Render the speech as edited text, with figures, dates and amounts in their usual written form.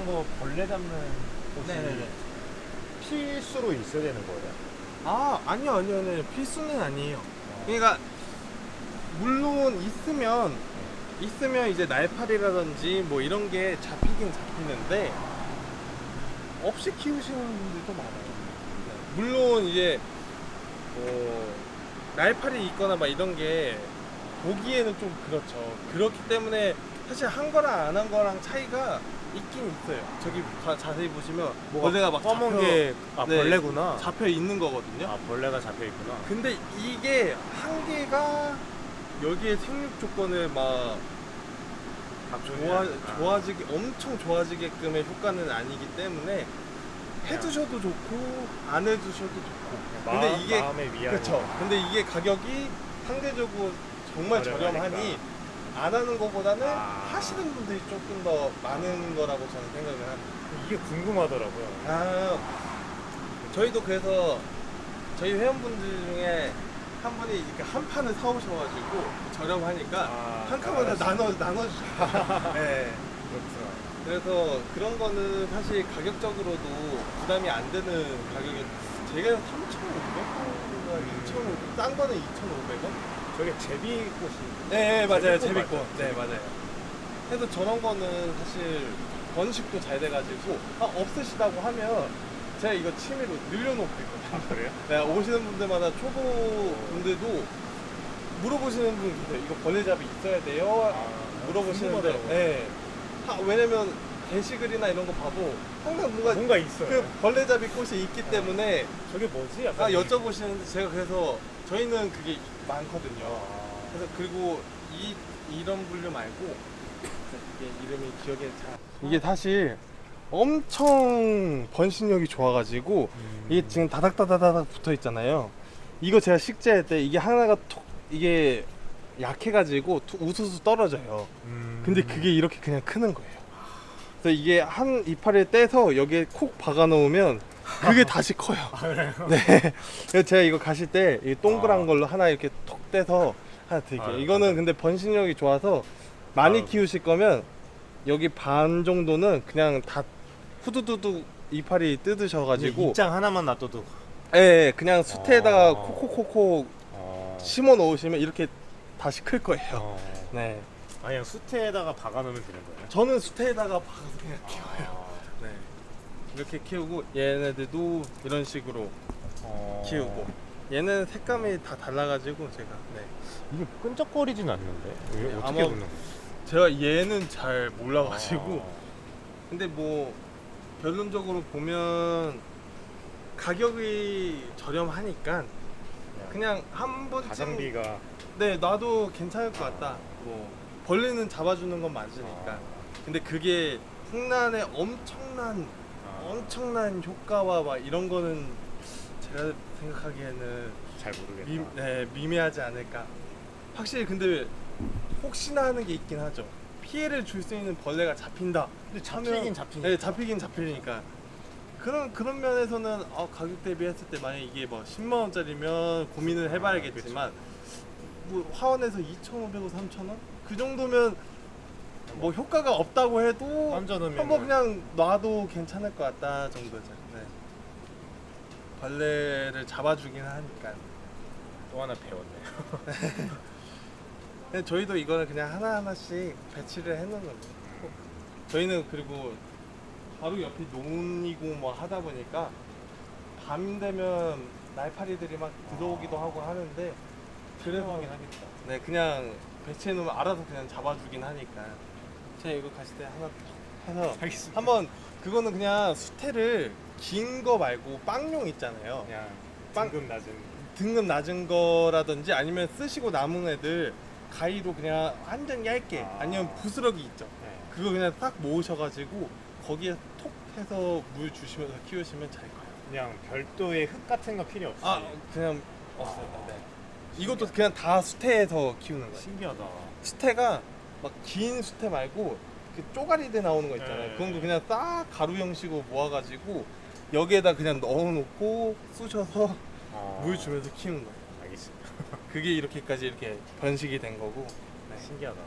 이런 거 벌레 잡는 곳이 네네네. 필수로 있어야 되는 거예요? 아, 아니요. 필수는 아니에요. 그러니까 물론 있으면 이제 날파리라든지 뭐 이런 게 잡히긴 잡히는데 없이 키우시는 분들도 많아요. 물론 이제 뭐 날파리 있거나 막 이런 게 보기에는 좀 그렇죠. 그렇기 때문에 사실 한 거랑 안 한 거랑 차이가 있긴 있어요. 저기 자세히 보시면 벌레가 막 검은 게 네, 벌레구나. 잡혀 있는 거거든요. 아, 벌레가 잡혀 있구나. 근데 이게 한 개가 여기에 생육 조건을 막 좋아지게 엄청 좋아지게끔의 효과는 아니기 때문에 해두셔도 좋고 안 해두셔도 좋고. 근데 이게 마음의 위안. 그렇죠. 근데 이게 가격이 상대적으로 정말 저렴하니까. 저렴하니 안 하는 것보다는 아. 하시는 분들이 조금 더 많은 거라고 저는 생각을 합니다. 이게 궁금하더라고요. 아, 저희도 그래서 저희 회원분들 중에 한 분이 이렇게 한 판을 사오셔가지고 저렴하니까 아, 한 칸마다 나눠주셔요. 네. 그렇구나. 그래서 그런 거는 사실 가격적으로도 부담이 안 되는 가격이 제가 3,500원인가 2,500원, 싼 거는 2,500원? 저게 제비꽃이. 네, 맞아요. 제비꽃 제비꽃. 맞죠? 네, 맞아요. 그래서 저런 거는 사실 번식도 잘 돼가지고 없으시다고 하면 제가 이거 취미로 늘려놓고 있거든요. 아, 그래요? 네, 오시는 분들마다 초보 분들도 물어보시는 분 계세요. 이거 벌레잡이 있어야 돼요? 아, 물어보시는데, 궁금하더라고요. 네. 왜냐면 게시글이나 이런 거 봐도 항상 뭔가 있어요. 그 벌레잡이 꽃이 있기 때문에 저게 뭐지? 약간 여쭤보시는데 제가 그래서 저희는 그게 많거든요. 아, 그래서 그리고 이런 분류 말고 이게 이름이 기억이 잘 이게 사실 엄청 번식력이 좋아가지고 이게 지금 다닥다닥다닥 붙어 있잖아요. 이거 제가 식재할 때 이게 하나가 이게 약해가지고 우수수 떨어져요. 근데 그게 이렇게 그냥 크는 거예요. 그래서 이게 한 이파리를 떼서 여기에 콕 박아 놓으면 그게 다시 커요. 그래요? 네. 그래서 제가 이거 가실 때 이 동그란 걸로 하나 이렇게 톡 떼서 하나 드릴게요. 이거는 근데 번식력이 좋아서 많이 키우실 거면 여기 반 정도는 그냥 다 후두두두 이파리 뜯으셔가지고 입장 하나만 놔둬도. 예, 그냥 숯에다가 아. 콕콕콕콕 심어 놓으시면 이렇게 다시 클 거예요. 네. 그냥 수태에다가 박아 놓으면 되는 거예요? 저는 숯에다가 박아서 그냥 키워요. 네. 이렇게 키우고 얘네들도 이런 식으로 키우고 얘는 색감이 다 달라가지고 제가 이게 끈적거리진 않는데 이게 어떻게 아마 붙는 거예요? 제가 얘는 잘 몰라가지고 아. 근데 뭐 결론적으로 보면 가격이 저렴하니까 그냥 한 번쯤 가성비가. 네 놔도 괜찮을 것 같다. 뭐 벌레는 잡아주는 건 맞으니까. 근데 그게 풍란의 엄청난 효과와 막 이런 거는 제가 생각하기에는 잘 모르겠다. 미미하지 않을까. 확실히 근데 혹시나 하는 게 있긴 하죠. 피해를 줄 수 있는 벌레가 잡힌다. 근데 잡히긴 잡히니까. 네, 잡히긴 잡히니까. 그런 면에서는 가격 대비했을 때 만약 이게 뭐 10만 원짜리면 고민을 해봐야겠지만 뭐 화원에서 2,500원, 3,000원 그 정도면 뭐 효과가 없다고 해도 얹어놓으면 한번 그냥 놔도 괜찮을 것 같다 정도죠. 네. 벌레를 잡아주긴 하니까. 또 하나 배웠네요. 근데 저희도 이거는 그냥 하나하나씩 배치를 해놓는 거예요. 저희는 그리고 바로 옆이 논이고 뭐 하다 보니까 밤 되면 날파리들이 막 들어오기도 하고 하는데 그래서 하긴 하겠다. 네 그냥 배치해 놓으면 알아서 그냥 잡아주긴 하니까 제가 이거 가실 때 하나 해서 알겠습니다. 한번 그거는 그냥 수태를 긴 거 말고 빵용 있잖아요. 그냥 빵- 등급 낮은 거라든지 아니면 쓰시고 남은 애들 가위로 그냥 완전 얇게 아니면 부스러기 있죠. 그거 그냥 딱 모으셔가지고 거기에 톡 해서 물 주시면서 키우시면 잘 커요. 그냥 별도의 흙 같은 거 필요 없이. 그냥 없습니다. 네. 이것도 그냥 다 수태에서 키우는 거예요. 신기하다. 수태가 막 긴 수태 말고 그 쪼가리들 나오는 거 있잖아요. 네. 그런 거 그냥 딱 가루 형식으로 모아가지고 여기에다 그냥 넣어놓고 쑤셔서 물 주면서 키우는 거예요. 알겠습니다. 그게 이렇게까지 이렇게 번식이 된 거고. 신기하다.